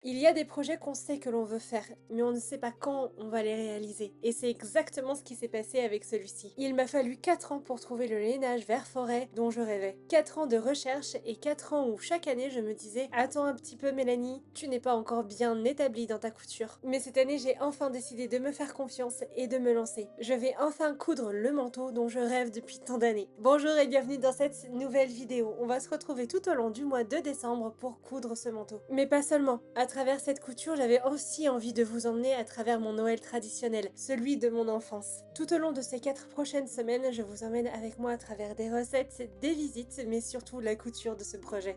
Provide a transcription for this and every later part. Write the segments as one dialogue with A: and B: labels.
A: Il y a des projets qu'on sait que l'on veut faire, mais on ne sait pas quand on va les réaliser. Et c'est exactement ce qui s'est passé avec celui-ci. Il m'a fallu 4 ans pour trouver le lainage vert forêt dont je rêvais. 4 ans de recherche et 4 ans où chaque année je me disais «Attends un petit peu Mélanie, tu n'es pas encore bien établie dans ta couture». Mais cette année j'ai enfin décidé de me faire confiance et de me lancer. Je vais enfin coudre le manteau dont je rêve depuis tant d'années. Bonjour et bienvenue dans cette nouvelle vidéo. On va se retrouver tout au long du mois de décembre pour coudre ce manteau. Mais pas seulement. À travers cette couture, j'avais aussi envie de vous emmener à travers mon Noël traditionnel, celui de mon enfance. Tout au long de ces 4 prochaines semaines, je vous emmène avec moi à travers des recettes, des visites, mais surtout la couture de ce projet.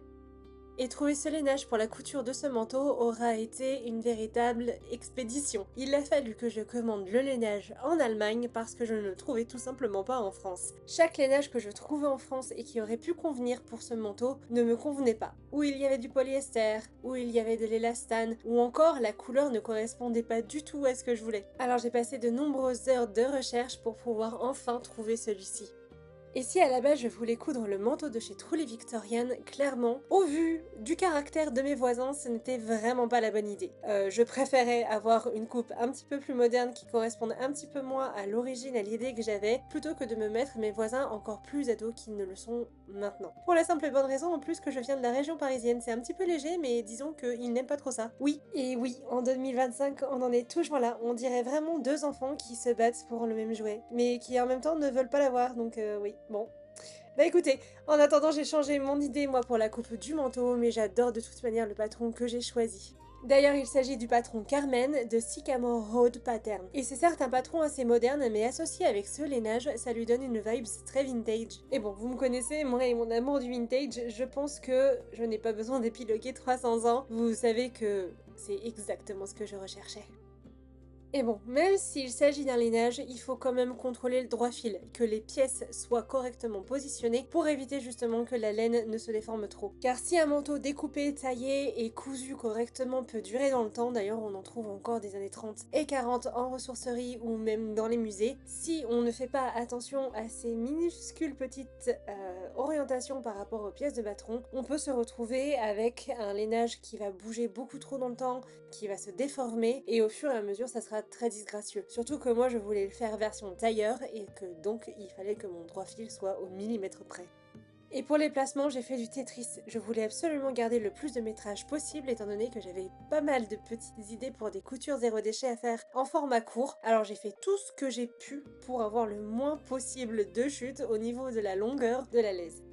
A: Et trouver ce lainage pour la couture de ce manteau aura été une véritable expédition. Il a fallu que je commande le lainage en Allemagne parce que je ne le trouvais tout simplement pas en France. Chaque lainage que je trouvais en France et qui aurait pu convenir pour ce manteau ne me convenait pas. Ou il y avait du polyester, ou il y avait de l'élastane, ou encore la couleur ne correspondait pas du tout à ce que je voulais. Alors j'ai passé de nombreuses heures de recherche pour pouvoir enfin trouver celui-ci. Et si à la base je voulais coudre le manteau de chez Truly Victorian, clairement, au vu du caractère de mes voisins, ce n'était vraiment pas la bonne idée. Je préférais avoir une coupe un petit peu plus moderne qui corresponde un petit peu moins à l'origine, à l'idée que j'avais, plutôt que de me mettre mes voisins encore plus ados qu'ils ne le sont maintenant. Pour la simple et bonne raison en plus que je viens de la région parisienne, c'est un petit peu léger mais disons qu'ils n'aiment pas trop ça. Oui, et oui, en 2025 on en est toujours là, on dirait vraiment deux enfants qui se battent pour le même jouet, mais qui en même temps ne veulent pas l'avoir, donc oui. Bon. Bah écoutez, en attendant j'ai changé mon idée moi pour la coupe du manteau, mais j'adore de toute manière le patron que j'ai choisi. D'ailleurs il s'agit du patron Carmen de Sycamore Road Pattern. Et c'est certes un patron assez moderne, mais associé avec ce lainage, ça lui donne une vibe très vintage. Et bon, vous me connaissez, moi et mon amour du vintage, je pense que je n'ai pas besoin d'épiloguer 300 ans. Vous savez que c'est exactement ce que je recherchais. Et bon, même s'il s'agit d'un lainage, il faut quand même contrôler le droit fil, que les pièces soient correctement positionnées pour éviter justement que la laine ne se déforme trop. Car si un manteau découpé, taillé et cousu correctement peut durer dans le temps, d'ailleurs on en trouve encore des années 30 et 40 en ressourcerie ou même dans les musées, si on ne fait pas attention à ces minuscules petites orientations par rapport aux pièces de patron, on peut se retrouver avec un lainage qui va bouger beaucoup trop dans le temps, qui va se déformer et au fur et à mesure ça sera très disgracieux. Surtout que moi je voulais le faire version tailleur et que donc il fallait que mon droit fil soit au millimètre près. Et pour les placements, j'ai fait du Tetris. Je voulais absolument garder le plus de métrage possible étant donné que j'avais pas mal de petites idées pour des coutures zéro déchet à faire en format court. Alors j'ai fait tout ce que j'ai pu pour avoir le moins possible de chute au niveau de la longueur de la laise.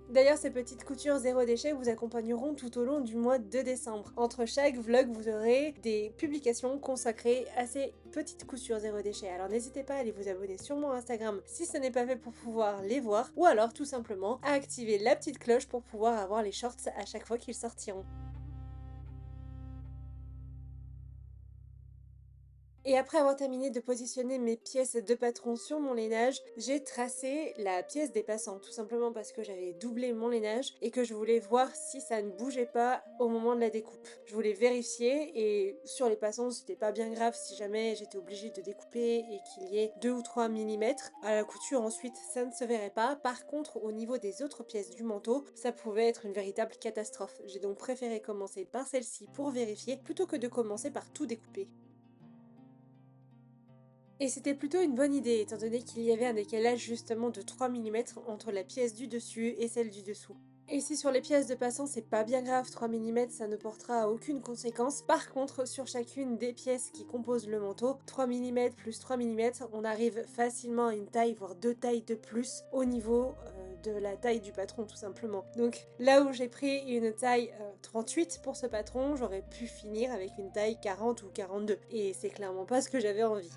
A: D'ailleurs, ces petites coutures zéro déchet vous accompagneront tout au long du mois de décembre. Entre chaque vlog, vous aurez des publications consacrées à ces petites coutures zéro déchet. Alors n'hésitez pas à aller vous abonner sur mon Instagram si ce n'est pas fait pour pouvoir les voir, ou alors tout simplement à activer la petite cloche pour pouvoir avoir les shorts à chaque fois qu'ils sortiront. Et après avoir terminé de positionner mes pièces de patron sur mon lainage, j'ai tracé la pièce des passants, tout simplement parce que j'avais doublé mon lainage et que je voulais voir si ça ne bougeait pas au moment de la découpe. Je voulais vérifier et sur les passants c'était pas bien grave si jamais j'étais obligée de découper et qu'il y ait 2 ou 3 millimètres. À la couture ensuite ça ne se verrait pas. Par contre au niveau des autres pièces du manteau, ça pouvait être une véritable catastrophe. J'ai donc préféré commencer par celle-ci pour vérifier plutôt que de commencer par tout découper. Et c'était plutôt une bonne idée, étant donné qu'il y avait un décalage justement de 3 millimètres entre la pièce du dessus et celle du dessous. Et si sur les pièces de passant c'est pas bien grave, 3 millimètres ça ne portera à aucune conséquence. Par contre, sur chacune des pièces qui composent le manteau, 3 millimètres plus 3 millimètres, on arrive facilement à une taille, voire deux tailles de plus au niveau de la taille du patron tout simplement. Donc là où j'ai pris une taille 38 pour ce patron, j'aurais pu finir avec une taille 40 ou 42. Et c'est clairement pas ce que j'avais envie.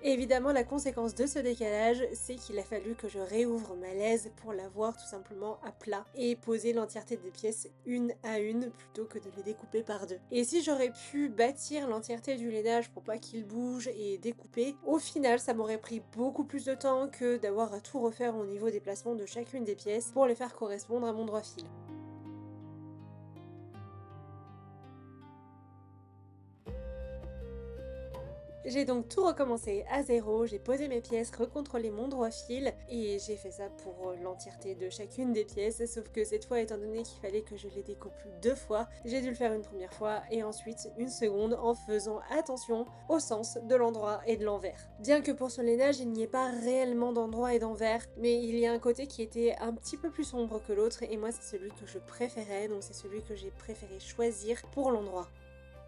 A: Et évidemment, la conséquence de ce décalage, c'est qu'il a fallu que je réouvre ma laise pour l'avoir tout simplement à plat et poser l'entièreté des pièces une à une plutôt que de les découper par deux. Et si j'aurais pu bâtir l'entièreté du lainage pour pas qu'il bouge et découper, au final ça m'aurait pris beaucoup plus de temps que d'avoir à tout refaire au niveau des placements de chacune des pièces pour les faire correspondre à mon droit fil. J'ai donc tout recommencé à zéro, j'ai posé mes pièces, recontrôlé mon droit fil, et j'ai fait ça pour l'entièreté de chacune des pièces, sauf que cette fois, étant donné qu'il fallait que je les découpe deux fois, j'ai dû le faire une première fois et ensuite une seconde en faisant attention au sens de l'endroit et de l'envers. Bien que pour ce lainage, il n'y ait pas réellement d'endroit et d'envers, mais il y a un côté qui était un petit peu plus sombre que l'autre, et moi c'est celui que je préférais, donc c'est celui que j'ai préféré choisir pour l'endroit.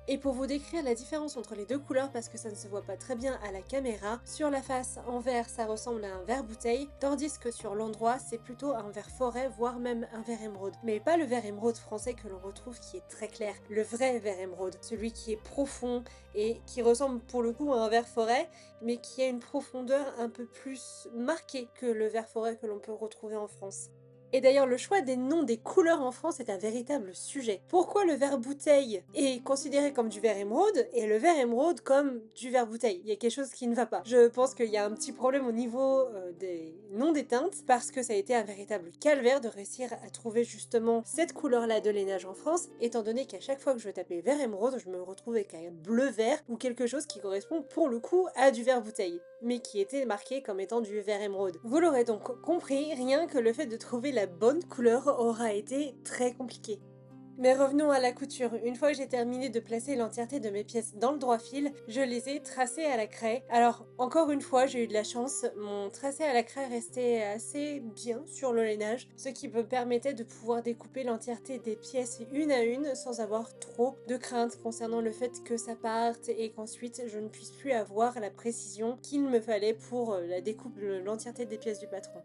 A: Et pour vous décrire la différence entre les deux couleurs parce que ça ne se voit pas très bien à la caméra, sur la face en vert ça ressemble à un vert bouteille, tandis que sur l'endroit c'est plutôt un vert forêt voire même un vert émeraude. Mais pas le vert émeraude français que l'on retrouve qui est très clair, le vrai vert émeraude, celui qui est profond et qui ressemble pour le coup à un vert forêt mais qui a une profondeur un peu plus marquée que le vert forêt que l'on peut retrouver en France. Et d'ailleurs, le choix des noms des couleurs en France est un véritable sujet. Pourquoi le verre bouteille est considéré comme du verre émeraude et le verre émeraude comme du verre bouteille? Il y a quelque chose qui ne va pas. Je pense qu'il y a un petit problème au niveau des noms des teintes parce que ça a été un véritable calvaire de réussir à trouver justement cette couleur-là de lainage en France, étant donné qu'à chaque fois que je tapais verre émeraude, je me retrouvais avec un bleu-vert ou quelque chose qui correspond pour le coup à du verre bouteille, mais qui était marqué comme étant du verre émeraude. Vous l'aurez donc compris, rien que le fait de trouver la bonne couleur aura été très compliqué. Mais revenons à la couture. Une fois que j'ai terminé de placer l'entièreté de mes pièces dans le droit fil, je les ai tracées à la craie. Alors, encore une fois, j'ai eu de la chance, mon tracé à la craie restait assez bien sur le lainage, ce qui me permettait de pouvoir découper l'entièreté des pièces une à une sans avoir trop de crainte concernant le fait que ça parte et qu'ensuite je ne puisse plus avoir la précision qu'il me fallait pour la découpe de l'entièreté des pièces du patron.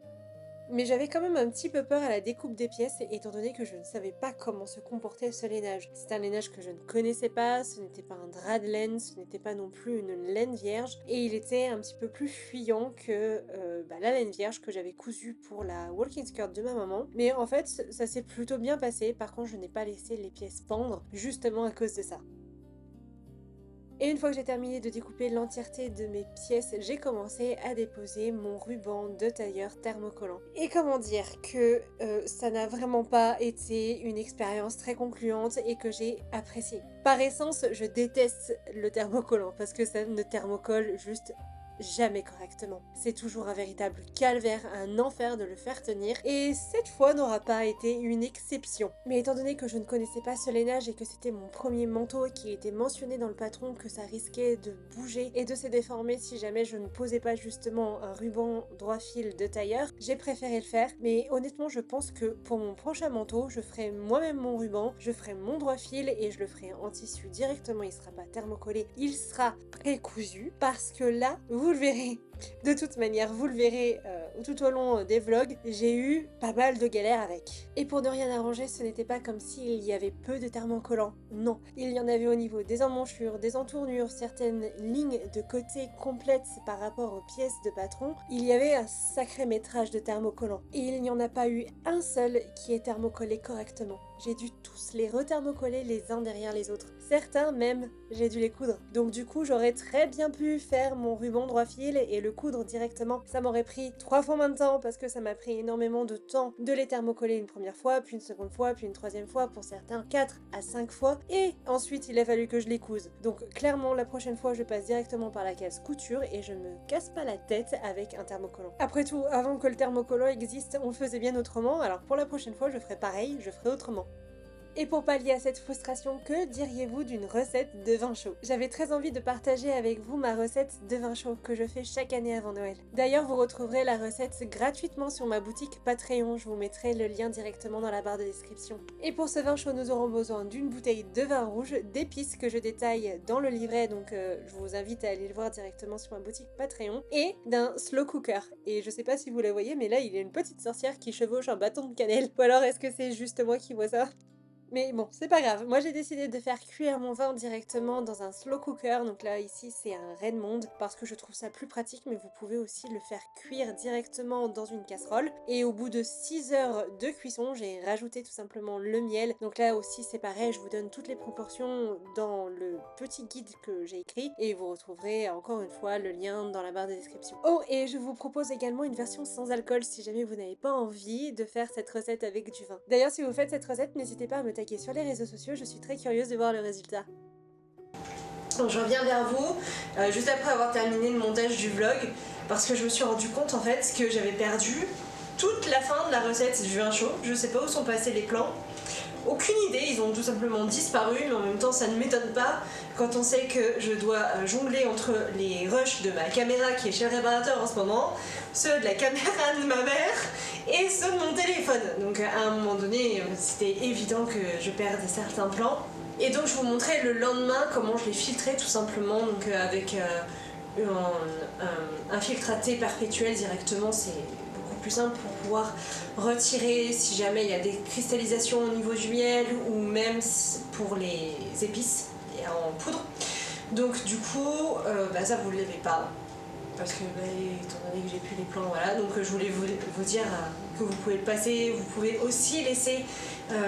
A: Mais j'avais quand même un petit peu peur à la découpe des pièces, étant donné que je ne savais pas comment se comportait ce lainage. C'est un lainage que je ne connaissais pas, ce n'était pas un drap de laine, ce n'était pas non plus une laine vierge, et il était un petit peu plus fuyant que la laine vierge que j'avais cousue pour la walking skirt de ma maman. Mais en fait, ça s'est plutôt bien passé, par contre je n'ai pas laissé les pièces pendre, justement à cause de ça. Et une fois que j'ai terminé de découper l'entièreté de mes pièces, j'ai commencé à déposer mon ruban de tailleur thermocollant. Et comment dire que ça n'a vraiment pas été une expérience très concluante et que j'ai apprécié. Par essence, je déteste le thermocollant parce que ça ne thermocolle juste jamais correctement. C'est toujours un véritable calvaire, un enfer de le faire tenir, et cette fois n'aura pas été une exception. Mais étant donné que je ne connaissais pas ce lainage et que c'était mon premier manteau et qu'il était mentionné dans le patron que ça risquait de bouger et de se déformer si jamais je ne posais pas justement un ruban droit fil de tailleur, j'ai préféré le faire, mais honnêtement je pense que pour mon prochain manteau, je ferai moi-même mon ruban, je ferai mon droit fil et je le ferai en tissu directement, il sera pas thermocollé, il sera précousu, parce que là, vous le verrez. De toute manière, vous le verrez tout au long des vlogs, j'ai eu pas mal de galères avec. Et pour ne rien arranger, ce n'était pas comme s'il y avait peu de thermocollants. Non, il y en avait au niveau des emmanchures, des entournures, certaines lignes de côté complètes par rapport aux pièces de patron. Il y avait un sacré métrage de thermocollants. Et il n'y en a pas eu un seul qui est thermocollé correctement. J'ai dû tous les rethermocoller les uns derrière les autres. Certains même, j'ai dû les coudre. Donc du coup, j'aurais très bien pu faire mon ruban droit fil et le coudre directement. Ça m'aurait pris 3 fois moins de temps parce que ça m'a pris énormément de temps de les thermocoller une première fois, puis une seconde fois, puis une troisième fois, pour certains 4 à 5 fois. Et ensuite, il a fallu que je les couse. Donc clairement, la prochaine fois, je passe directement par la case couture et je ne me casse pas la tête avec un thermocollant. Après tout, avant que le thermocollant existe, on le faisait bien autrement. Alors pour la prochaine fois, je ferai pareil, je ferai autrement. Et pour pallier à cette frustration, que diriez-vous d'une recette de vin chaud? J'avais très envie de partager avec vous ma recette de vin chaud que je fais chaque année avant Noël. D'ailleurs, vous retrouverez la recette gratuitement sur ma boutique Patreon, je vous mettrai le lien directement dans la barre de description. Et pour ce vin chaud, nous aurons besoin d'une bouteille de vin rouge, d'épices que je détaille dans le livret, donc je vous invite à aller le voir directement sur ma boutique Patreon, et d'un slow cooker. Et je sais pas si vous la voyez, mais là il y a une petite sorcière qui chevauche un bâton de cannelle. Ou alors est-ce que c'est juste moi qui vois ça? Mais bon, c'est pas grave. Moi, j'ai décidé de faire cuire mon vin directement dans un slow cooker. Donc là, ici, c'est un Redmond parce que je trouve ça plus pratique, mais vous pouvez aussi le faire cuire directement dans une casserole. Et au bout de 6 heures de cuisson, j'ai rajouté tout simplement le miel. Donc là aussi, c'est pareil, je vous donne toutes les proportions dans le petit guide que j'ai écrit et vous retrouverez encore une fois le lien dans la barre de description. Oh, et je vous propose également une version sans alcool si jamais vous n'avez pas envie de faire cette recette avec du vin. D'ailleurs, si vous faites cette recette, n'hésitez pas à me taguer sur les réseaux sociaux, je suis très curieuse de voir le résultat. Donc je reviens vers vous, juste après avoir terminé le montage du vlog, parce que je me suis rendu compte en fait que j'avais perdu toute la fin de la recette du vin chaud. Je sais pas où sont passés les plans. Aucune idée, ils ont tout simplement disparu, mais en même temps ça ne m'étonne pas quand on sait que je dois jongler entre les rushs de ma caméra qui est chez le réparateur en ce moment, ceux de la caméra de ma mère et ceux de mon téléphone. Donc à un moment donné, c'était évident que je perde certains plans. Et donc je vous montrais le lendemain comment je les filtrais tout simplement, donc avec un filtre à thé perpétuel directement, c'est beaucoup plus simple pour pouvoir retirer si jamais il y a des cristallisations au niveau du miel ou même pour les épices en poudre. Donc du coup, ça vous ne l'avez pas. Parce que étant donné que j'ai plus les plans, voilà, donc je voulais vous dire que vous pouvez le passer, vous pouvez aussi laisser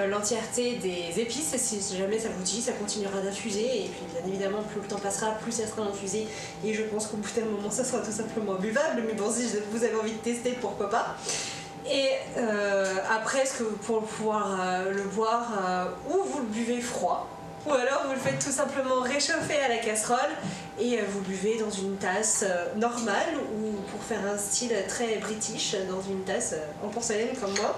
A: l'entièreté des épices si jamais ça vous dit, ça continuera d'infuser et puis bien évidemment plus le temps passera, plus ça sera infusé et je pense qu'au bout d'un moment ça sera tout simplement buvable, mais bon si vous avez envie de tester, pourquoi pas. Et après, pour pouvoir le boire, ou vous le buvez froid, ou alors vous le faites tout simplement réchauffer à la casserole et vous buvez dans une tasse normale ou pour faire un style très british, dans une tasse en porcelaine comme moi.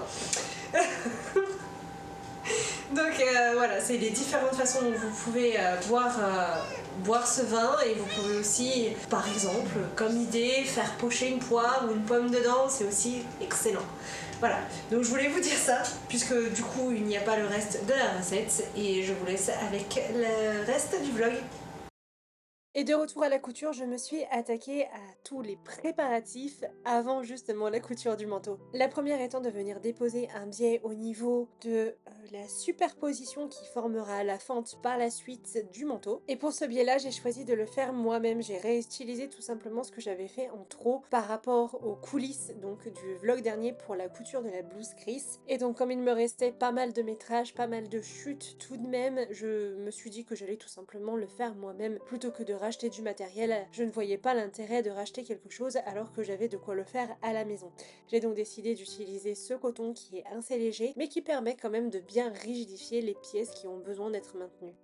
A: Donc voilà, c'est les différentes façons dont vous pouvez boire ce vin et vous pouvez aussi, par exemple, comme idée, faire pocher une poire ou une pomme dedans, c'est aussi excellent. Voilà, donc je voulais vous dire ça, puisque du coup il n'y a pas le reste de la recette et je vous laisse avec le reste du vlog. Et de retour à la couture, je me suis attaquée à tous les préparatifs avant justement la couture du manteau. La première étant de venir déposer un biais au niveau de la superposition qui formera la fente par la suite du manteau. Et pour ce biais-là, j'ai choisi de le faire moi-même. J'ai réutilisé tout simplement ce que j'avais fait en trop par rapport aux coulisses donc du vlog dernier pour la couture de la blouse Chris. Et donc comme il me restait pas mal de métrages, pas mal de chutes tout de même, je me suis dit que j'allais tout simplement le faire moi-même plutôt que de racheter du matériel. Je ne voyais pas l'intérêt de racheter quelque chose alors que j'avais de quoi le faire à la maison. J'ai donc décidé d'utiliser ce coton qui est assez léger mais qui permet quand même de bien rigidifier les pièces qui ont besoin d'être maintenues.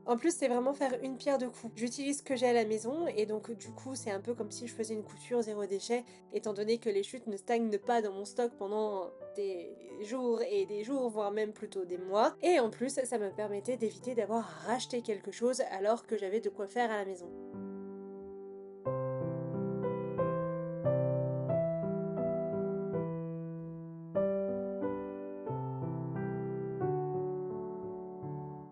A: En plus, c'est vraiment faire une pierre deux coups. J'utilise ce que j'ai à la maison et donc du coup, c'est un peu comme si je faisais une couture zéro déchet, étant donné que les chutes ne stagnent pas dans mon stock pendant des jours et des jours, voire même plutôt des mois. Et en plus, ça me permettait d'éviter d'avoir à racheter quelque chose alors que j'avais de quoi faire à la maison.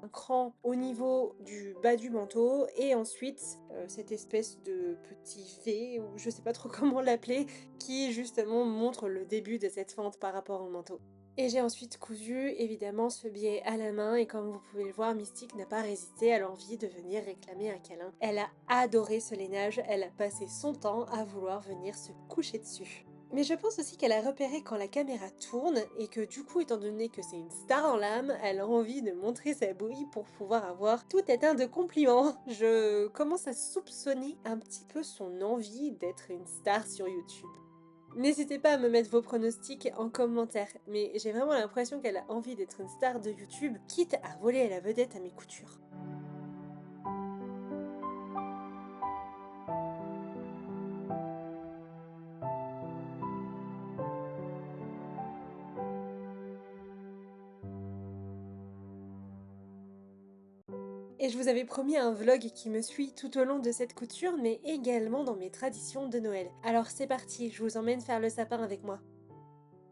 A: Un cran au niveau du bas du manteau et ensuite cette espèce de petit V ou je sais pas trop comment l'appeler qui justement montre le début de cette fente par rapport au manteau. Et j'ai ensuite cousu évidemment ce biais à la main et comme vous pouvez le voir, Mystique n'a pas résisté à l'envie de venir réclamer un câlin. Elle a adoré ce lainage, elle a passé son temps à vouloir venir se coucher dessus. Mais je pense aussi qu'elle a repéré quand la caméra tourne et que du coup, étant donné que c'est une star en l'âme, elle a envie de montrer sa bouille pour pouvoir avoir tout éteint de compliments. Je commence à soupçonner un petit peu son envie d'être une star sur YouTube. N'hésitez pas à me mettre vos pronostics en commentaire, mais j'ai vraiment l'impression qu'elle a envie d'être une star de YouTube, quitte à voler à la vedette à mes coutures. Et je vous avais promis un vlog qui me suit tout au long de cette couture, mais également dans mes traditions de Noël. Alors c'est parti, je vous emmène faire le sapin avec moi.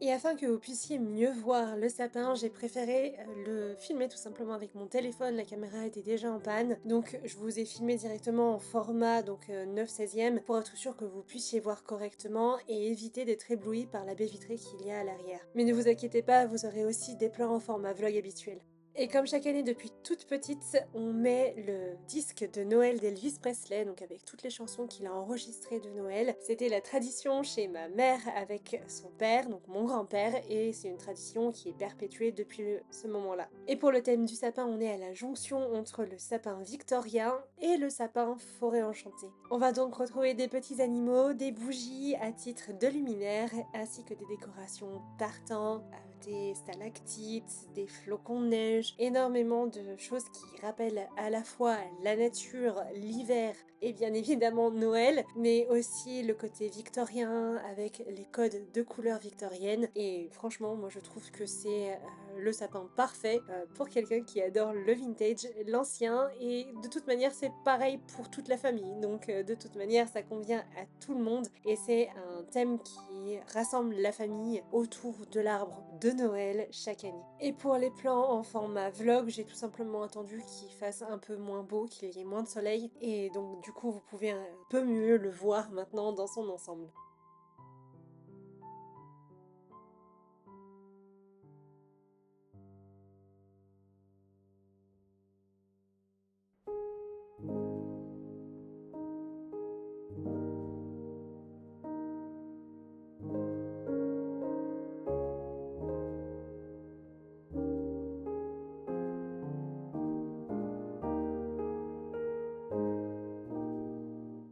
A: Et afin que vous puissiez mieux voir le sapin, j'ai préféré le filmer tout simplement avec mon téléphone, la caméra était déjà en panne. Donc je vous ai filmé directement en format donc 9/16 pour être sûr que vous puissiez voir correctement et éviter d'être ébloui par la baie vitrée qu'il y a à l'arrière. Mais ne vous inquiétez pas, vous aurez aussi des plans en format vlog habituel. Et comme chaque année depuis toute petite, on met le disque de Noël d'Elvis Presley, donc avec toutes les chansons qu'il a enregistrées de Noël. C'était la tradition chez ma mère avec son père, donc mon grand-père, et c'est une tradition qui est perpétuée depuis ce moment-là. Et pour le thème du sapin, on est à la jonction entre le sapin victorien et le sapin forêt enchantée. On va donc retrouver des petits animaux, des bougies à titre de luminaire, ainsi que des décorations tartans, des stalactites, des flocons de neige, énormément de choses qui rappellent à la fois la nature, l'hiver et bien évidemment Noël, mais aussi le côté victorien avec les codes de couleurs victoriennes. Et franchement, moi je trouve que c'est le sapin parfait pour quelqu'un qui adore le vintage, l'ancien, et de toute manière c'est pareil pour toute la famille, donc de toute manière ça convient à tout le monde, et c'est un thème qui rassemble la famille autour de l'arbre de Noël chaque année. Et pour les plans en format vlog, j'ai tout simplement attendu qu'il fasse un peu moins beau, qu'il y ait moins de soleil, et donc du coup vous pouvez un peu mieux le voir maintenant dans son ensemble.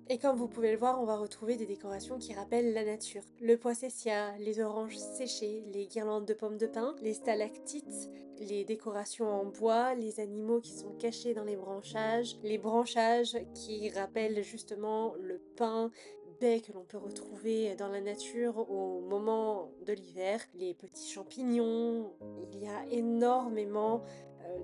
A: Et comme vous pouvez le voir, on va retrouver des décorations qui rappellent la nature. Le poissessia, les oranges séchées, les guirlandes de pommes de pin, les stalactites, les décorations en bois, les animaux qui sont cachés dans les branchages qui rappellent justement le pin, baies que l'on peut retrouver dans la nature au moment de l'hiver, les petits champignons. Il y a énormément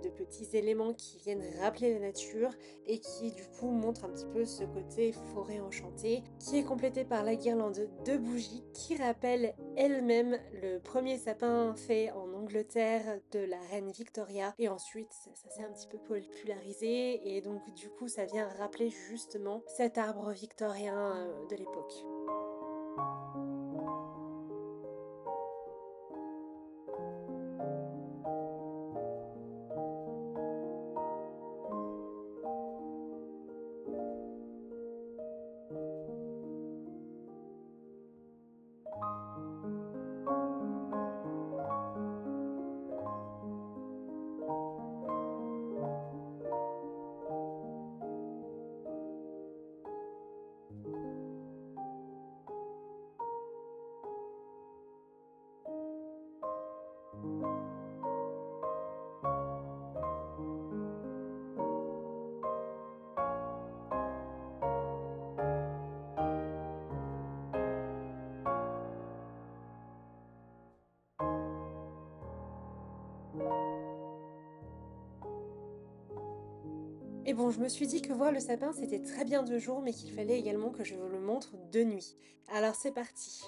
A: de petits éléments qui viennent rappeler la nature et qui du coup montrent un petit peu ce côté forêt enchantée, qui est complété par la guirlande de bougies qui rappelle elle-même le premier sapin fait en Angleterre de la reine Victoria, et ensuite ça s'est un petit peu popularisé et donc du coup ça vient rappeler justement cet arbre victorien de l'époque. Et bon, je me suis dit que voir le sapin c'était très bien de jour, mais qu'il fallait également que je vous le montre de nuit. Alors c'est parti.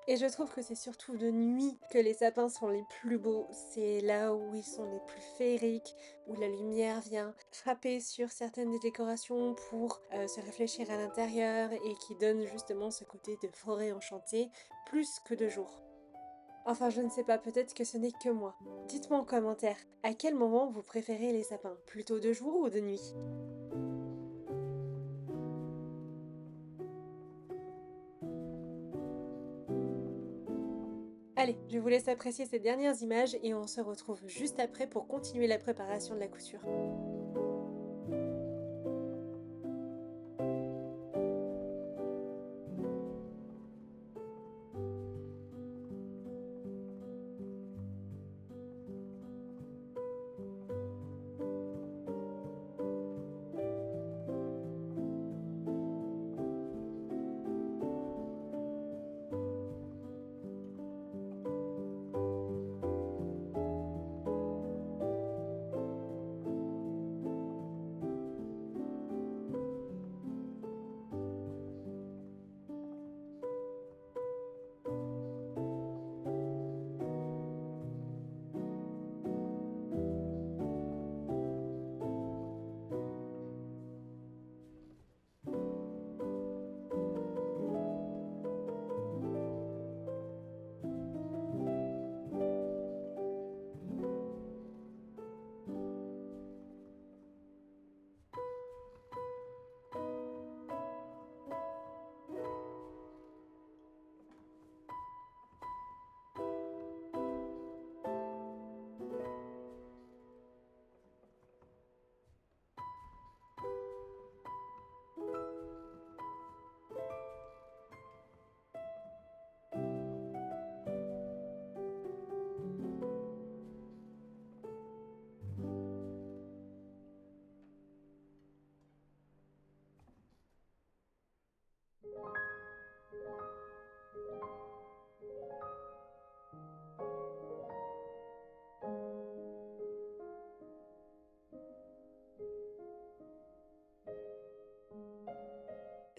A: Et je trouve que c'est surtout de nuit que les sapins sont les plus beaux. C'est là où ils sont les plus féeriques, où la lumière vient frapper sur certaines des décorations pour se réfléchir à l'intérieur et qui donne justement ce côté de forêt enchantée plus que de jour. Enfin, je ne sais pas, peut-être que ce n'est que moi. Dites-moi en commentaire, à quel moment vous préférez les sapins? Plutôt de jour ou de nuit? Allez, je vous laisse apprécier ces dernières images et on se retrouve juste après pour continuer la préparation de la couture.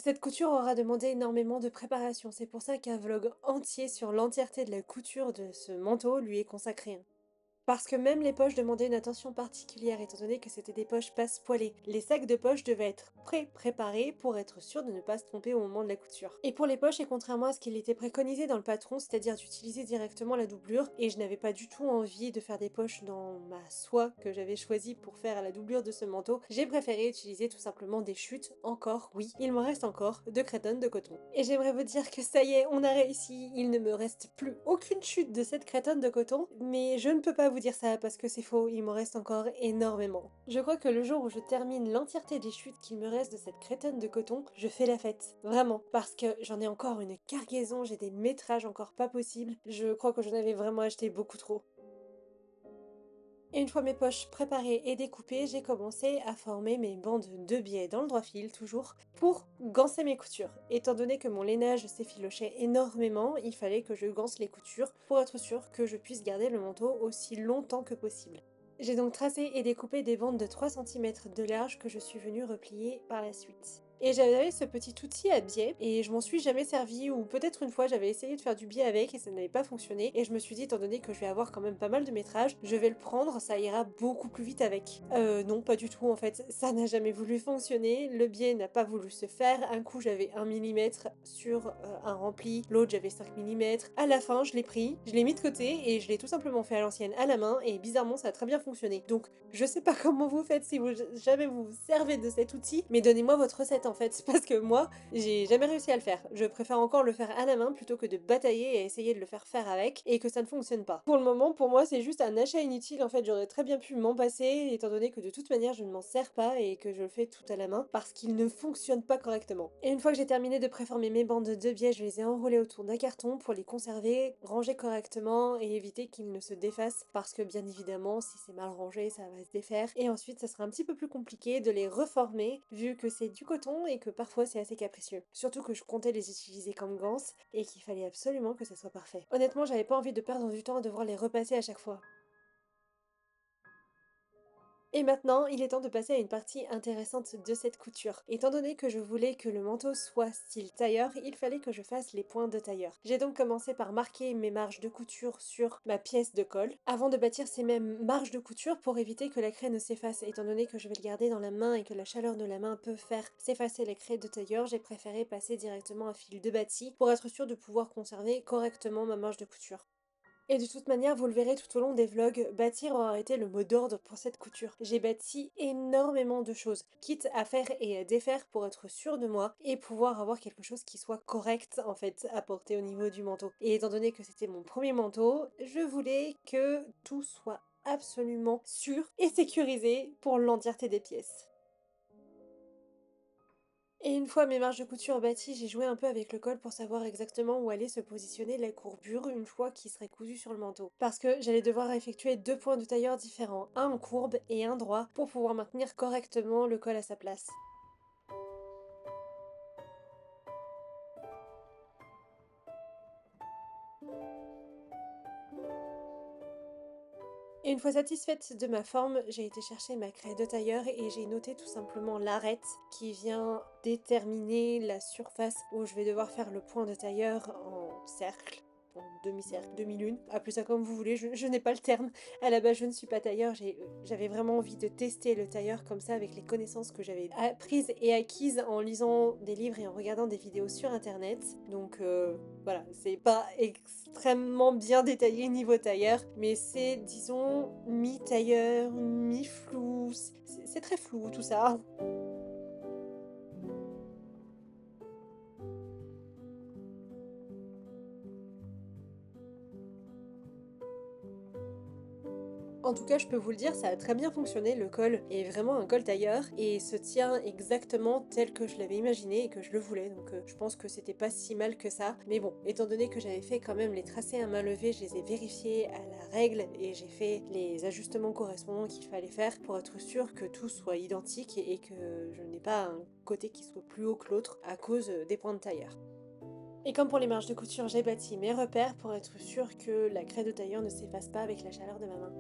A: Cette couture aura demandé énormément de préparation, c'est pour ça qu'un vlog entier sur l'entièreté de la couture de ce manteau lui est consacré. Parce que même les poches demandaient une attention particulière étant donné que c'était des poches passe-poilées. Les sacs de poche devaient être préparés pour être sûr de ne pas se tromper au moment de la couture. Et pour les poches, et contrairement à ce qu'il était préconisé dans le patron, c'est-à-dire d'utiliser directement la doublure, et je n'avais pas du tout envie de faire des poches dans ma soie que j'avais choisie pour faire la doublure de ce manteau, j'ai préféré utiliser tout simplement des chutes, encore, oui, il m'en reste encore, de crétonne de coton. Et j'aimerais vous dire que ça y est, on a réussi, il ne me reste plus aucune chute de cette crétonne de coton, mais je ne peux pas vous dire ça parce que c'est faux, il m'en reste encore énormément. Je crois que le jour où je termine l'entièreté des chutes qu'il me reste de cette crétonne de coton, je fais la fête. Vraiment. Parce que j'en ai encore une cargaison, j'ai des métrages encore pas possibles. Je crois que j'en avais vraiment acheté beaucoup trop. Et une fois mes poches préparées et découpées, j'ai commencé à former mes bandes de biais dans le droit fil, toujours, pour ganser mes coutures. Étant donné que mon lainage s'effilochait énormément, il fallait que je ganse les coutures pour être sûre que je puisse garder le manteau aussi longtemps que possible. J'ai donc tracé et découpé des bandes de 3 cm de large que je suis venue replier par la suite. Et j'avais ce petit outil à biais et je m'en suis jamais servi ou peut-être une fois j'avais essayé de faire du biais avec et ça n'avait pas fonctionné et je me suis dit étant donné que je vais avoir quand même pas mal de métrage, je vais le prendre, ça ira beaucoup plus vite avec. Non pas du tout en fait, ça n'a jamais voulu fonctionner, le biais n'a pas voulu se faire, un coup j'avais 1 mm sur un rempli, l'autre j'avais 5 mm, à la fin je l'ai pris, je l'ai mis de côté et je l'ai tout simplement fait à l'ancienne à la main et bizarrement ça a très bien fonctionné. Donc je sais pas comment vous faites si vous jamais vous servez de cet outil, mais donnez-moi votre recette en fait, parce que moi, j'ai jamais réussi à le faire. Je préfère encore le faire à la main plutôt que de batailler et essayer de le faire faire avec, et que ça ne fonctionne pas. Pour le moment, pour moi, c'est juste un achat inutile, en fait, j'aurais très bien pu m'en passer, étant donné que de toute manière, je ne m'en sers pas et que je le fais tout à la main, parce qu'il ne fonctionne pas correctement. Et une fois que j'ai terminé de préformer mes bandes de biais, je les ai enroulées autour d'un carton pour les conserver, ranger correctement et éviter qu'ils ne se défassent, parce que bien évidemment, si c'est mal rangé, ça va se défaire. Et ensuite, ça sera un petit peu plus compliqué de les reformer, vu que c'est du coton et que parfois c'est assez capricieux. Surtout que je comptais les utiliser comme ganses et qu'il fallait absolument que ça soit parfait. Honnêtement, j'avais pas envie de perdre du temps à devoir les repasser à chaque fois. Et maintenant, il est temps de passer à une partie intéressante de cette couture. Étant donné que je voulais que le manteau soit style tailleur, il fallait que je fasse les points de tailleur. J'ai donc commencé par marquer mes marges de couture sur ma pièce de colle, avant de bâtir ces mêmes marges de couture pour éviter que la craie ne s'efface. Étant donné que je vais le garder dans la main et que la chaleur de la main peut faire s'effacer les craies de tailleur, j'ai préféré passer directement un fil de bâti pour être sûr de pouvoir conserver correctement ma marge de couture. Et de toute manière, vous le verrez tout au long des vlogs, bâtir aura été le mot d'ordre pour cette couture. J'ai bâti énormément de choses, quitte à faire et à défaire pour être sûre de moi et pouvoir avoir quelque chose qui soit correct en fait à porter au niveau du manteau. Et étant donné que c'était mon premier manteau, je voulais que tout soit absolument sûr et sécurisé pour l'entièreté des pièces. Et une fois mes marges de couture bâties, j'ai joué un peu avec le col pour savoir exactement où allait se positionner la courbure une fois qu'il serait cousu sur le manteau. Parce que j'allais devoir effectuer 2 points de tailleur différents, un en courbe et un droit, pour pouvoir maintenir correctement le col à sa place. Et une fois satisfaite de ma forme, j'ai été chercher ma craie de tailleur et j'ai noté tout simplement l'arête qui vient déterminer la surface où je vais devoir faire le point de tailleur en cercle, en demi-cercle, demi-lune, appelez ça comme vous voulez, je n'ai pas le terme. À la base, je ne suis pas tailleur, j'avais vraiment envie de tester le tailleur comme ça avec les connaissances que j'avais apprises et acquises en lisant des livres et en regardant des vidéos sur internet. Donc voilà, c'est pas extrêmement bien détaillé niveau tailleur, mais c'est, disons, mi-tailleur, mi-flou, c'est très flou tout ça. En tout cas, je peux vous le dire, ça a très bien fonctionné, le col est vraiment un col tailleur et se tient exactement tel que je l'avais imaginé et que je le voulais, donc je pense que c'était pas si mal que ça. Mais bon, étant donné que j'avais fait quand même les tracés à main levée, je les ai vérifiés à la règle et j'ai fait les ajustements correspondants qu'il fallait faire pour être sûr que tout soit identique et que je n'ai pas un côté qui soit plus haut que l'autre à cause des points de tailleur. Et comme pour les marges de couture, j'ai bâti mes repères pour être sûr que la craie de tailleur ne s'efface pas avec la chaleur de ma main.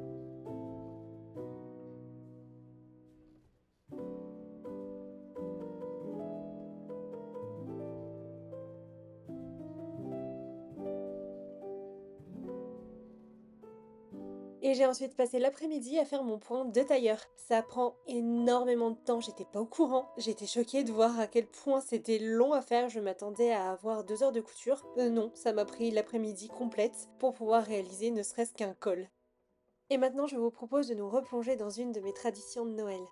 A: Et j'ai ensuite passé l'après-midi à faire mon point de tailleur. Ça prend énormément de temps, j'étais pas au courant. J'étais choquée de voir à quel point c'était long à faire, je m'attendais à avoir 2 heures de couture. Non, ça m'a pris l'après-midi complète pour pouvoir réaliser ne serait-ce qu'un col. Et maintenant, je vous propose de nous replonger dans une de mes traditions de Noël.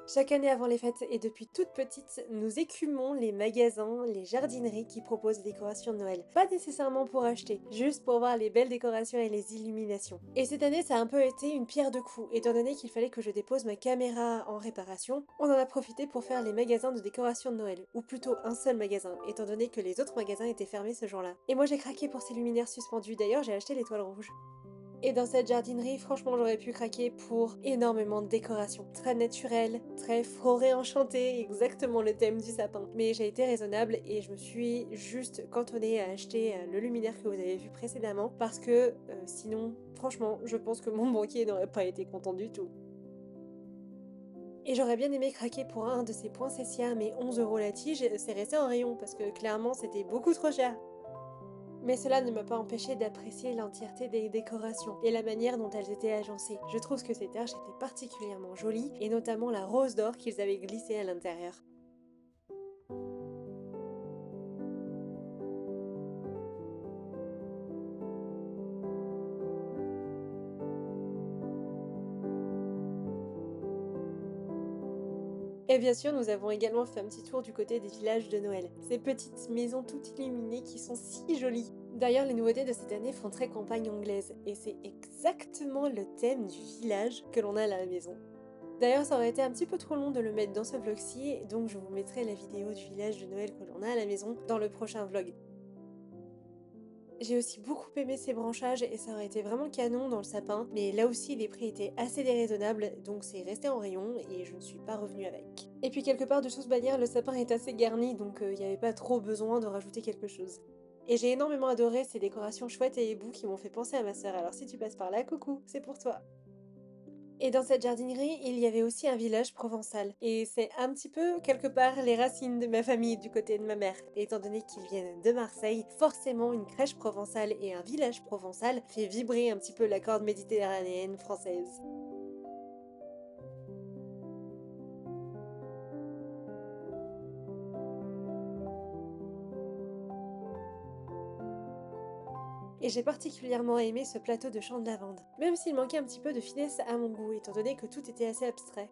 A: Chaque année avant les fêtes et depuis toute petite, nous écumons les magasins, les jardineries qui proposent des décorations de Noël. Pas nécessairement pour acheter, juste pour voir les belles décorations et les illuminations. Et cette année, ça a un peu été une pierre de coups, étant donné qu'il fallait que je dépose ma caméra en réparation. On en a profité pour faire les magasins de décoration de Noël, ou plutôt un seul magasin, étant donné que les autres magasins étaient fermés ce jour-là. Et moi j'ai craqué pour ces luminaires suspendus, d'ailleurs j'ai acheté l'étoile rouge. Et dans cette jardinerie, franchement, j'aurais pu craquer pour énormément de décorations. Très naturelles, très forêt enchantée, exactement le thème du sapin. Mais j'ai été raisonnable et je me suis juste cantonnée à acheter le luminaire que vous avez vu précédemment parce que sinon, franchement, je pense que mon banquier n'aurait pas été content du tout. Et j'aurais bien aimé craquer pour un de ces poinsettias, mais 11 € la tige, c'est resté en rayon parce que clairement c'était beaucoup trop cher. Mais cela ne m'a pas empêché d'apprécier l'entièreté des décorations et la manière dont elles étaient agencées. Je trouve que ces tâches étaient particulièrement jolies, et notamment la rose d'or qu'ils avaient glissée à l'intérieur. Et bien sûr, nous avons également fait un petit tour du côté des villages de Noël. Ces petites maisons toutes illuminées qui sont si jolies. D'ailleurs, les nouveautés de cette année font très campagne anglaise, et c'est exactement le thème du village que l'on a à la maison. D'ailleurs, ça aurait été un petit peu trop long de le mettre dans ce vlog-ci, donc je vous mettrai la vidéo du village de Noël que l'on a à la maison dans le prochain vlog. J'ai aussi beaucoup aimé ces branchages et ça aurait été vraiment canon dans le sapin, mais là aussi les prix étaient assez déraisonnables, donc c'est resté en rayon et je ne suis pas revenue avec. Et puis quelque part de toute manière, le sapin est assez garni, donc il n'y avait pas trop besoin de rajouter quelque chose. Et j'ai énormément adoré ces décorations chouettes et éboues qui m'ont fait penser à ma sœur, alors si tu passes par là, coucou, c'est pour toi. Et dans cette jardinerie, il y avait aussi un village provençal. Et c'est un petit peu, quelque part, les racines de ma famille du côté de ma mère. Étant donné qu'ils viennent de Marseille, forcément une crèche provençale et un village provençal fait vibrer un petit peu la corde méditerranéenne française. Et j'ai particulièrement aimé ce plateau de champs de lavande. Même s'il manquait un petit peu de finesse à mon goût, étant donné que tout était assez abstrait.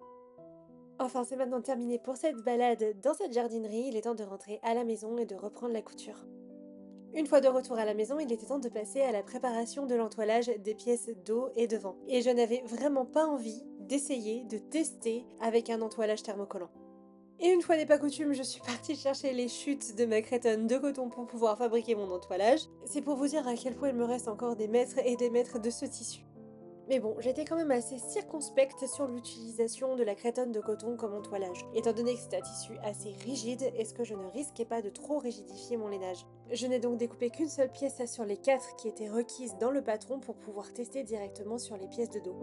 A: Enfin, c'est maintenant terminé pour cette balade dans cette jardinerie, il est temps de rentrer à la maison et de reprendre la couture. Une fois de retour à la maison, il était temps de passer à la préparation de l'entoilage des pièces d'eau et de vent. Et je n'avais vraiment pas envie d'essayer, de tester avec un entoilage thermocollant. Et une fois n'est pas coutume, je suis partie chercher les chutes de ma crétonne de coton pour pouvoir fabriquer mon entoilage. C'est pour vous dire à quel point il me reste encore des mètres et des mètres de ce tissu. Mais bon, j'étais quand même assez circonspecte sur l'utilisation de la crétonne de coton comme entoilage, étant donné que c'est un tissu assez rigide, est-ce que je ne risquais pas de trop rigidifier mon lainage. Je n'ai donc découpé qu'une seule pièce sur les 4 qui étaient requises dans le patron pour pouvoir tester directement sur les pièces de dos.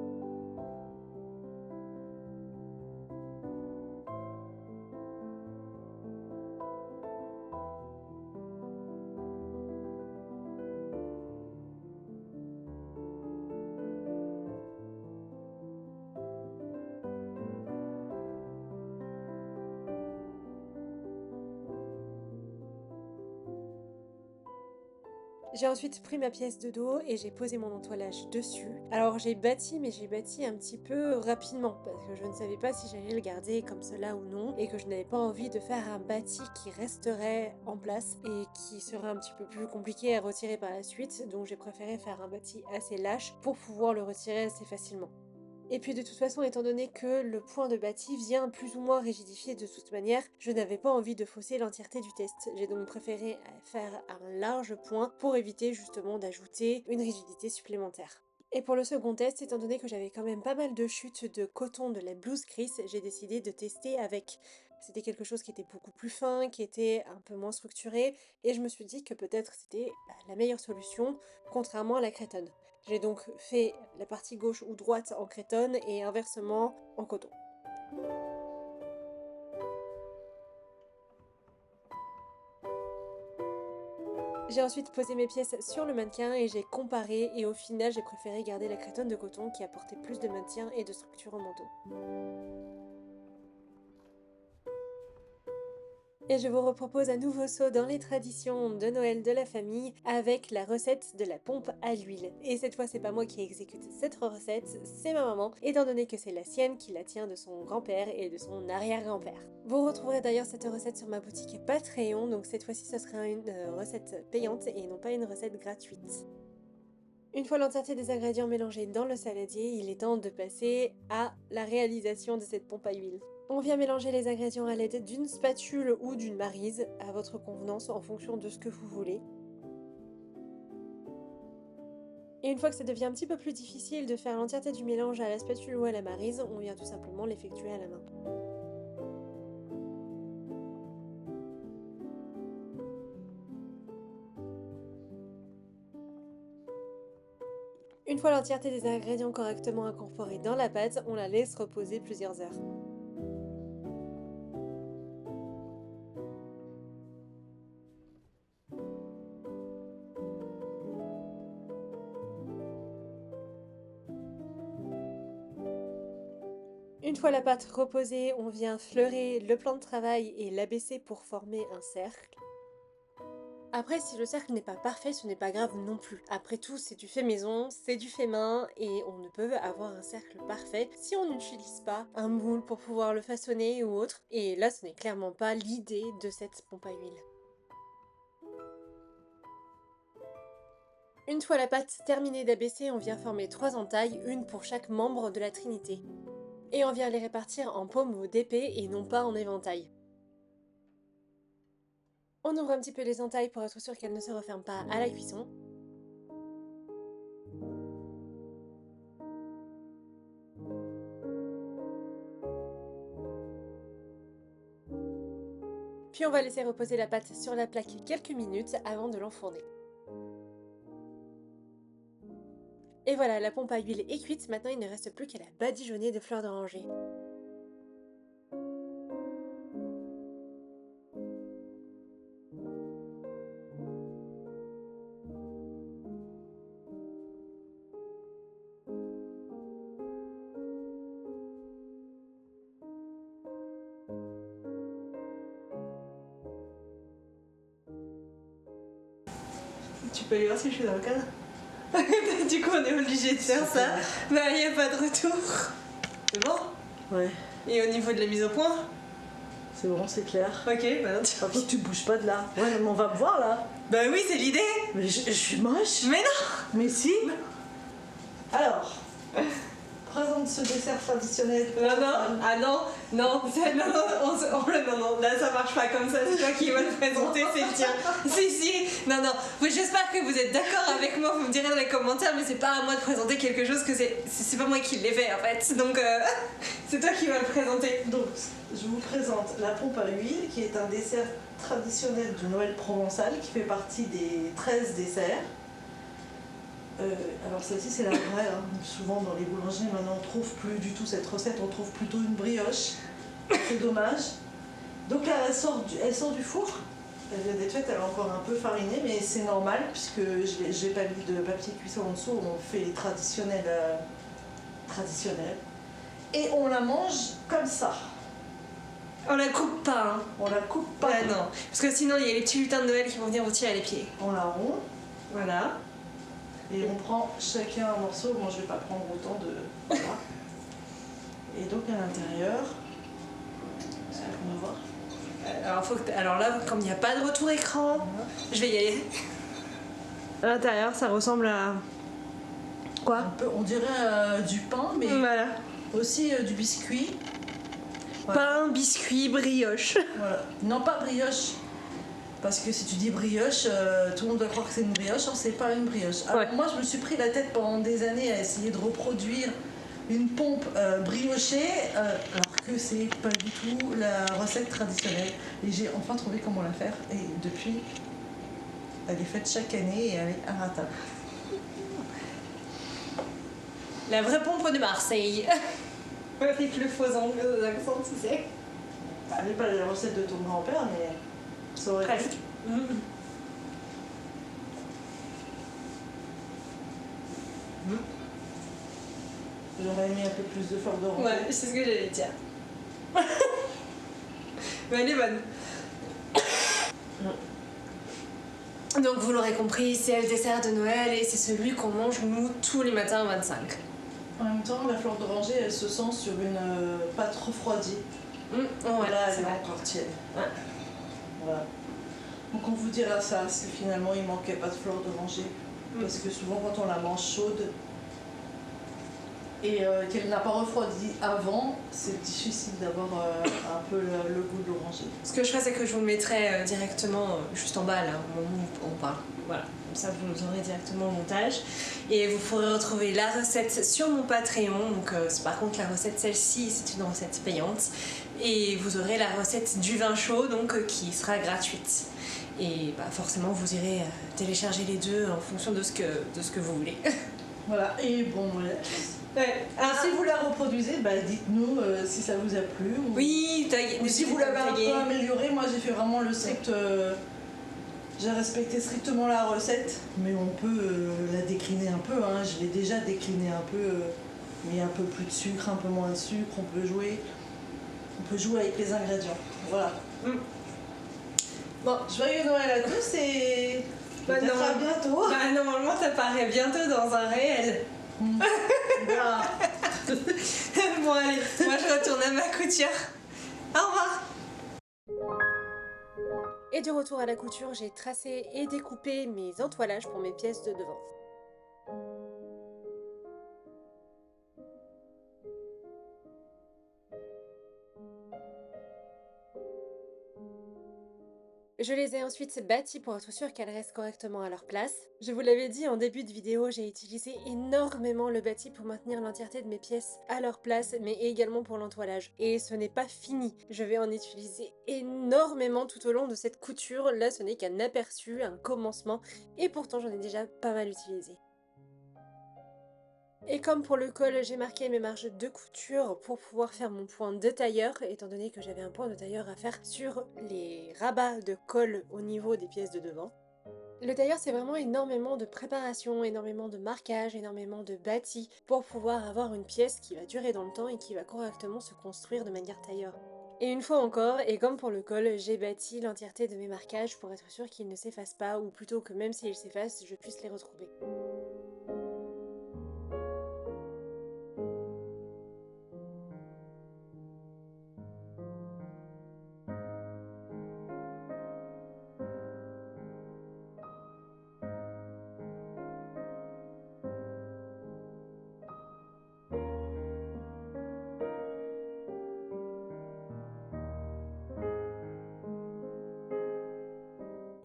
A: J'ai ensuite pris ma pièce de dos et j'ai posé mon entoilage dessus. Alors j'ai bâti, mais j'ai bâti un petit peu rapidement parce que je ne savais pas si j'allais le garder comme cela ou non et que je n'avais pas envie de faire un bâti qui resterait en place et qui serait un petit peu plus compliqué à retirer par la suite. Donc j'ai préféré faire un bâti assez lâche pour pouvoir le retirer assez facilement. Et puis de toute façon, étant donné que le point de bâti vient plus ou moins rigidifié de toute manière, je n'avais pas envie de fausser l'entièreté du test. J'ai donc préféré faire un large point pour éviter justement d'ajouter une rigidité supplémentaire. Et pour le second test, étant donné que j'avais quand même pas mal de chutes de coton de la blouse Chris, j'ai décidé de tester avec. C'était quelque chose qui était beaucoup plus fin, qui était un peu moins structuré, et je me suis dit que peut-être c'était la meilleure solution, contrairement à la crétonne. J'ai donc fait la partie gauche ou droite en crétonne et inversement en coton. J'ai ensuite posé mes pièces sur le mannequin et j'ai comparé et au final j'ai préféré garder la cretonne de coton qui apportait plus de maintien et de structure au manteau. Et je vous repropose un nouveau saut dans les traditions de Noël de la famille avec la recette de la pompe à l'huile. Et cette fois c'est pas moi qui exécute cette recette, c'est ma maman, étant donné que c'est la sienne qui la tient de son grand-père et de son arrière-grand-père. Vous retrouverez d'ailleurs cette recette sur ma boutique Patreon, donc cette fois-ci ce sera une recette payante et non pas une recette gratuite. Une fois l'entièreté des ingrédients mélangés dans le saladier, il est temps de passer à la réalisation de cette pompe à huile. On vient mélanger les ingrédients à l'aide d'une spatule ou d'une maryse, à votre convenance en fonction de ce que vous voulez. Et une fois que ça devient un petit peu plus difficile de faire l'entièreté du mélange à la spatule ou à la maryse, on vient tout simplement l'effectuer à la main. Une fois l'entièreté des ingrédients correctement incorporés dans la pâte, on la laisse reposer plusieurs heures. Une fois la pâte reposée, on vient fleurer le plan de travail et l'abaisser pour former un cercle. Après, si le cercle n'est pas parfait, ce n'est pas grave non plus. Après tout, c'est du fait maison, c'est du fait main, et on ne peut avoir un cercle parfait si on n'utilise pas un moule pour pouvoir le façonner ou autre. Et là, ce n'est clairement pas l'idée de cette pompe à huile. Une fois la pâte terminée d'abaisser, on vient former 3 entailles, une pour chaque membre de la Trinité. Et on vient les répartir en paumes ou d'épée et non pas en éventail. On ouvre un petit peu les entailles pour être sûr qu'elles ne se referment pas à la cuisson. Puis on va laisser reposer la pâte sur la plaque quelques minutes avant de l'enfourner. Et voilà, la pompe à huile est cuite, maintenant il ne reste plus qu'à la badigeonner de fleurs d'oranger.
B: Tu peux aller voir si je suis dans le cadre. Du coup, on est obligé de faire ça. Bah, il n'y a pas de retour. C'est bon?
C: Ouais,
B: Et au niveau de la mise au point?
C: c'est bon, c'est clair.
B: Ok, bah non, tu...
C: Par contre, tu bouges pas de là. Ouais, mais on va me voir là.
B: Bah oui, c'est l'idée.
C: Mais je suis moche.
B: Mais non.
C: Mais si. Alors, présente ce dessert traditionnel.
B: Non, non, ah non, non, non, là ça marche pas comme ça, c'est toi qui vas le présenter, c'est le tien. Si, non, oui, j'espère que vous êtes d'accord avec moi, vous me direz dans les commentaires, mais c'est pas à moi de présenter quelque chose que c'est pas moi qui l'ai fait en fait, donc c'est toi qui vas le présenter.
C: Donc, je vous présente la pompe à huile, qui est un dessert traditionnel du Noël provençal, qui fait partie des 13 desserts. Alors celle-ci c'est la vraie, hein. Souvent dans les boulangeries maintenant on trouve plus du tout cette recette, on trouve plutôt une brioche, c'est dommage. Donc là elle sort du four, elle vient d'être faite, elle est encore un peu farinée mais c'est normal puisque j'ai pas mis de papier cuisson en dessous, on fait les traditionnels, et on la mange comme ça.
B: On la coupe pas, hein.
C: On la coupe pas.
B: Ah non, parce que sinon il y a les petits lutins de Noël qui vont venir vous tirer les pieds.
C: On la rompt.
B: Voilà.
C: Et on prend chacun un morceau, moi je vais pas prendre autant de... Voilà. Et donc à l'intérieur, est-ce qu'on va voir?
B: Alors là, comme il n'y a pas de retour écran, je vais y aller. À l'intérieur, ça ressemble à... Quoi?
C: On dirait du pain, mais
B: Voilà.
C: aussi du biscuit. Voilà.
B: Pain, biscuit, brioche.
C: Voilà. Non, pas brioche. Parce que si tu dis brioche, tout le monde doit croire que c'est une brioche, or c'est pas une brioche. Alors
B: Ouais.
C: moi je me suis pris la tête pendant des années à essayer de reproduire une pompe briochée, alors que c'est pas du tout la recette traditionnelle. Et j'ai enfin trouvé comment la faire, et depuis, elle est faite chaque année et elle est inratable.
B: La vraie pompe de Marseille. Avec le faux anglais aux accents, tu sais.
C: Elle n'est pas la recette de ton grand-père, mais ça aurait pu.
B: Presque.
C: J'aurais mis un peu plus de fleurs d'oranger.
B: Ouais, c'est ce que j'allais dire. Mais elle est bonne. Donc vous l'aurez compris, c'est le dessert de Noël et c'est celui qu'on mange nous tous les matins au 25.
C: En même temps, la fleur d'oranger, elle se sent sur une pâte refroidie.
B: Ouais,
C: Là, elle
B: c'est
C: est
B: vrai.
C: encore tiède.
B: Ouais.
C: Voilà. Donc on vous dira ça, si finalement il manquait pas de fleur d'oranger. Parce que souvent quand on la mange chaude et qu'elle n'a pas refroidi avant, c'est difficile d'avoir un peu le goût de l'oranger.
B: Ce que je ferai, c'est que je vous le mettrai directement juste en bas, là, au moment où on parle. Voilà, comme ça vous aurez directement au montage. Et vous pourrez retrouver la recette sur mon Patreon. Donc, par contre, la recette, celle-ci, c'est une recette payante. Et vous aurez la recette du vin chaud, donc qui sera gratuite. Et bah, forcément, vous irez télécharger les deux en fonction de ce que vous voulez.
C: Voilà, et bon, voilà.
B: Ouais.
C: Si vous la reproduisez, bah, dites-nous si ça vous a plu. Ou...
B: Oui,
C: Ou si vous l'avez un peu amélioré, moi j'ai fait vraiment le strict. J'ai respecté strictement la recette, mais on peut la décliner un peu. Hein. Je l'ai déjà décliné un peu, mais un peu plus de sucre, un peu moins de sucre. On peut jouer avec les ingrédients. Voilà. Bon, joyeux Noël à tous et peut-être à bientôt.
B: Bah, normalement, ça paraît bientôt dans un réel.
C: Voilà.
B: Bon, allez, moi je retourne à ma couture. Au revoir.
A: Et de retour à la couture, j'ai tracé et découpé mes entoilages pour mes pièces de devant. Je les ai ensuite bâtis pour être sûre qu'elles restent correctement à leur place. Je vous l'avais dit en début de vidéo, j'ai utilisé énormément le bâti pour maintenir l'entièreté de mes pièces à leur place, mais également pour l'entoilage. Et ce n'est pas fini, je vais en utiliser énormément tout au long de cette couture. Là, ce n'est qu'un aperçu, un commencement, et pourtant j'en ai déjà pas mal utilisé. Et comme pour le col, j'ai marqué mes marges de couture pour pouvoir faire mon point de tailleur, étant donné que j'avais un point de tailleur à faire sur les rabats de col au niveau des pièces de devant. Le tailleur, c'est vraiment énormément de préparation, énormément de marquage, énormément de bâti pour pouvoir avoir une pièce qui va durer dans le temps et qui va correctement se construire de manière tailleur. Et une fois encore, et comme pour le col, j'ai bâti l'entièreté de mes marquages pour être sûr qu'ils ne s'effacent pas, ou plutôt que même s'ils s'effacent, je puisse les retrouver.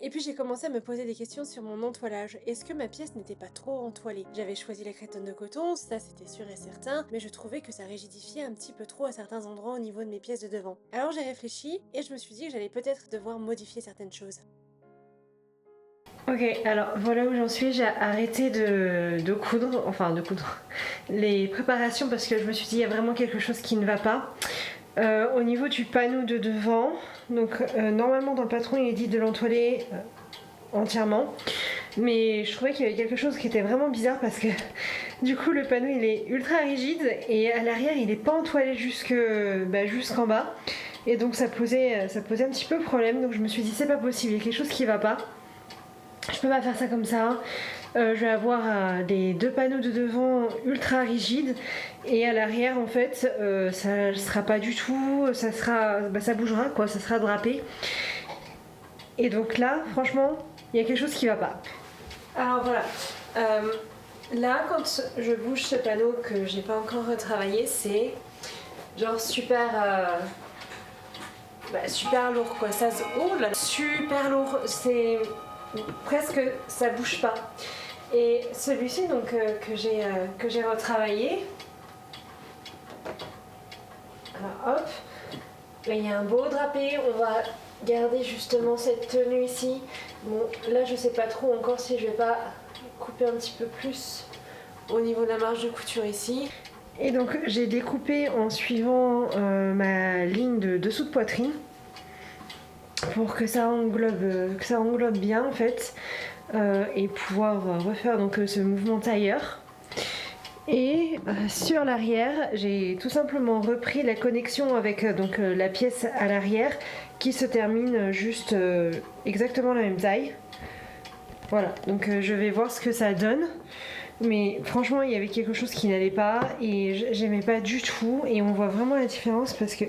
A: Et puis j'ai commencé à me poser des questions sur mon entoilage. Est-ce que ma pièce n'était pas trop entoilée? J'avais choisi la crétonne de coton, ça c'était sûr et certain, mais je trouvais que ça rigidifiait un petit peu trop à certains endroits au niveau de mes pièces de devant. Alors j'ai réfléchi et je me suis dit que j'allais peut-être devoir modifier certaines choses. Ok, alors voilà où j'en suis, j'ai arrêté de coudre les préparations parce que je me suis dit il y a vraiment quelque chose qui ne va pas. Au niveau du panneau de devant, donc normalement dans le patron il est dit de l'entoiler entièrement, mais je trouvais qu'il y avait quelque chose qui était vraiment bizarre parce que du coup le panneau il est ultra rigide et à l'arrière il est pas entoilé jusqu'en bas et donc ça posait un petit peu problème, donc je me suis dit c'est pas possible, il y a quelque chose qui va pas. Je peux pas faire ça comme ça. Je vais avoir les deux panneaux de devant ultra rigides et à l'arrière en fait ça sera pas du tout, ça bougera quoi, ça sera drapé. Et donc là franchement il y a quelque chose qui va pas. Alors voilà, là quand je bouge ce panneau que j'ai pas encore retravaillé, c'est genre super lourd quoi, super lourd, c'est presque ça bouge pas. Et celui-ci donc que j'ai retravaillé, alors hop, là il y a un beau drapé, on va garder justement cette tenue ici. Bon là je sais pas trop encore si je vais pas couper un petit peu plus au niveau de la marge de couture ici. Et donc j'ai découpé en suivant ma ligne de dessous de poitrine pour que ça englobe bien en fait et pouvoir refaire donc ce mouvement tailleur. Et sur l'arrière, j'ai tout simplement repris la connexion avec la pièce à l'arrière qui se termine juste exactement la même taille. Voilà, donc je vais voir ce que ça donne. Mais franchement, il y avait quelque chose qui n'allait pas et j'aimais pas du tout. Et on voit vraiment la différence parce que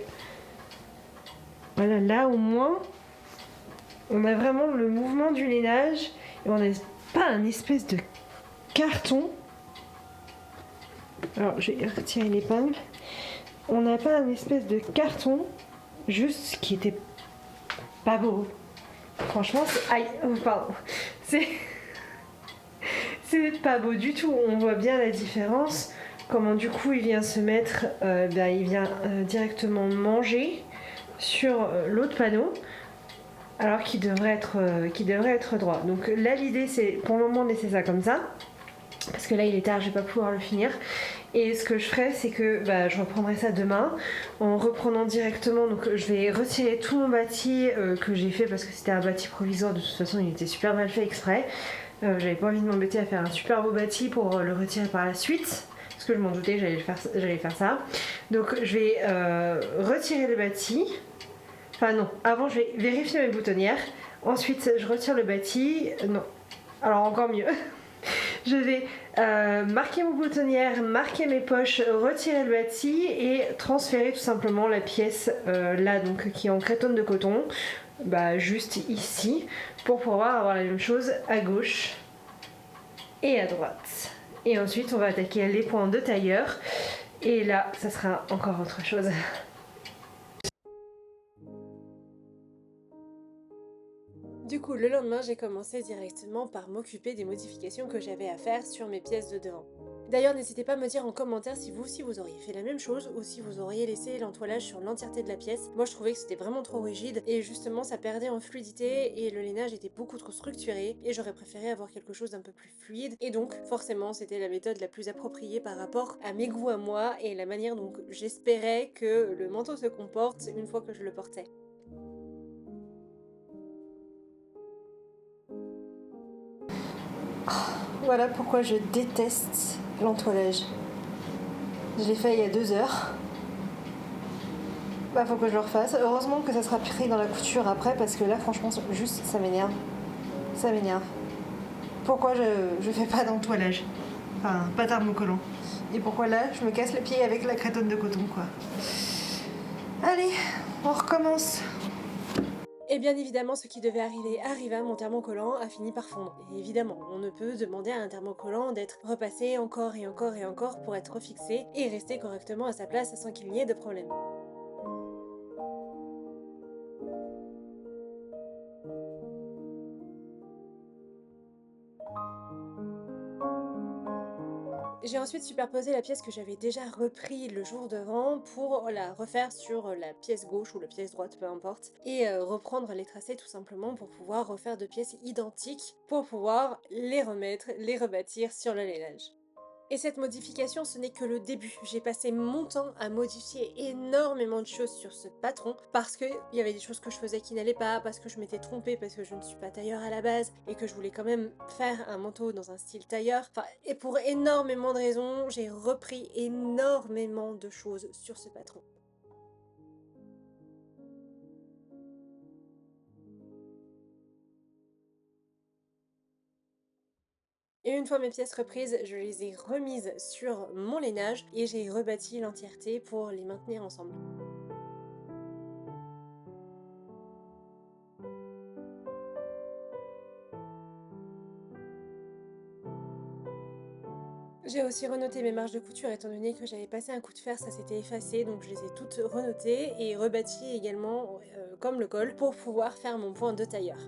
A: voilà, là au moins, on a vraiment le mouvement du lainage et on n'a pas un espèce de carton. Alors, je vais retirer l'épingle. On n'a pas un espèce de carton, juste qui était pas beau. Franchement, c'est... Aïe, pardon. C'est... C'est pas beau du tout. On voit bien la différence. Comment du coup il vient se mettre, il vient directement manger sur l'autre panneau. Alors qu'il devrait être droit. Donc là l'idée c'est pour le moment de laisser ça comme ça. Parce que là il est tard, je vais pas pouvoir le finir. Et ce que je ferai c'est que je reprendrai ça demain en reprenant directement. Donc je vais retirer tout mon bâti que j'ai fait parce que c'était un bâti provisoire. De toute façon il était super mal fait exprès. J'avais pas envie de m'embêter à faire un super beau bâti pour le retirer par la suite. Parce que je m'en doutais, j'allais faire ça. Donc je vais retirer le bâti. Enfin non, avant je vais vérifier mes boutonnières. Ensuite je retire le bâti. Non, alors encore mieux. Je vais marquer mon boutonnière, marquer mes poches, retirer le bâti et transférer tout simplement la pièce là donc qui est en crétonne de coton. Juste ici pour pouvoir avoir la même chose à gauche et à droite. Et ensuite on va attaquer les points de tailleur et là ça sera encore autre chose. Du coup, le lendemain, j'ai commencé directement par m'occuper des modifications que j'avais à faire sur mes pièces de devant. D'ailleurs, n'hésitez pas à me dire en commentaire si vous aussi vous auriez fait la même chose ou si vous auriez laissé l'entoilage sur l'entièreté de la pièce. Moi, je trouvais que c'était vraiment trop rigide et justement, ça perdait en fluidité et le lainage était beaucoup trop structuré et j'aurais préféré avoir quelque chose d'un peu plus fluide. Et donc, forcément, c'était la méthode la plus appropriée par rapport à mes goûts à moi et la manière dont j'espérais que le manteau se comporte une fois que je le portais. Voilà pourquoi je déteste l'entoilage. Je l'ai fait il y a 2 heures. Faut que je le refasse. Heureusement que ça sera pris dans la couture après parce que là franchement juste ça m'énerve. Ça m'énerve. Pourquoi je fais pas d'entoilage? Enfin, pas thermocollant. Et pourquoi là je me casse les pieds avec la crétonne de coton quoi. Allez, on recommence. Et bien évidemment, ce qui devait arriver arriva, mon thermocollant a fini par fondre. Et évidemment, on ne peut demander à un thermocollant d'être repassé encore et encore et encore pour être refixé et rester correctement à sa place sans qu'il n'y ait de problème. J'ai ensuite superposé la pièce que j'avais déjà repris le jour d'avant pour la refaire sur la pièce gauche ou la pièce droite, peu importe, et reprendre les tracés tout simplement pour pouvoir refaire 2 pièces identiques pour pouvoir les remettre, les rebâtir sur le lainage. Et cette modification, ce n'est que le début. J'ai passé mon temps à modifier énormément de choses sur ce patron parce qu'il y avait des choses que je faisais qui n'allaient pas, parce que je m'étais trompée, parce que je ne suis pas tailleur à la base et que je voulais quand même faire un manteau dans un style tailleur. Et pour énormément de raisons, j'ai repris énormément de choses sur ce patron. Et une fois mes pièces reprises, je les ai remises sur mon lainage et j'ai rebâti l'entièreté pour les maintenir ensemble. J'ai aussi renoté mes marges de couture étant donné que j'avais passé un coup de fer, ça s'était effacé, donc je les ai toutes renotées et rebâties également comme le col pour pouvoir faire mon point de tailleur.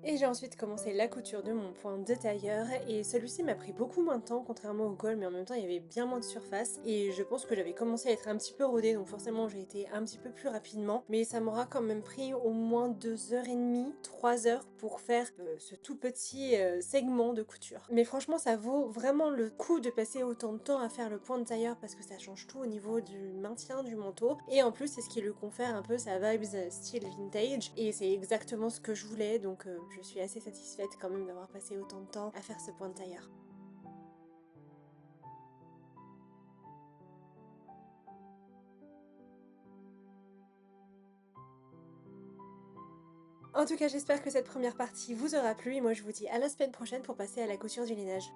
A: Et j'ai ensuite commencé la couture de mon point de tailleur et celui-ci m'a pris beaucoup moins de temps contrairement au col, mais en même temps il y avait bien moins de surface et je pense que j'avais commencé à être un petit peu rodée, donc forcément j'ai été un petit peu plus rapidement, mais ça m'aura quand même pris au moins 2h30, 3 heures pour faire ce tout petit segment de couture. Mais franchement ça vaut vraiment le coup de passer autant de temps à faire le point de tailleur parce que ça change tout au niveau du maintien du manteau et en plus c'est ce qui lui confère un peu sa vibes style vintage et c'est exactement ce que je voulais, donc je suis assez satisfaite quand même d'avoir passé autant de temps à faire ce point de tailleur. En tout cas, j'espère que cette première partie vous aura plu et moi je vous dis à la semaine prochaine pour passer à la couture du lainage.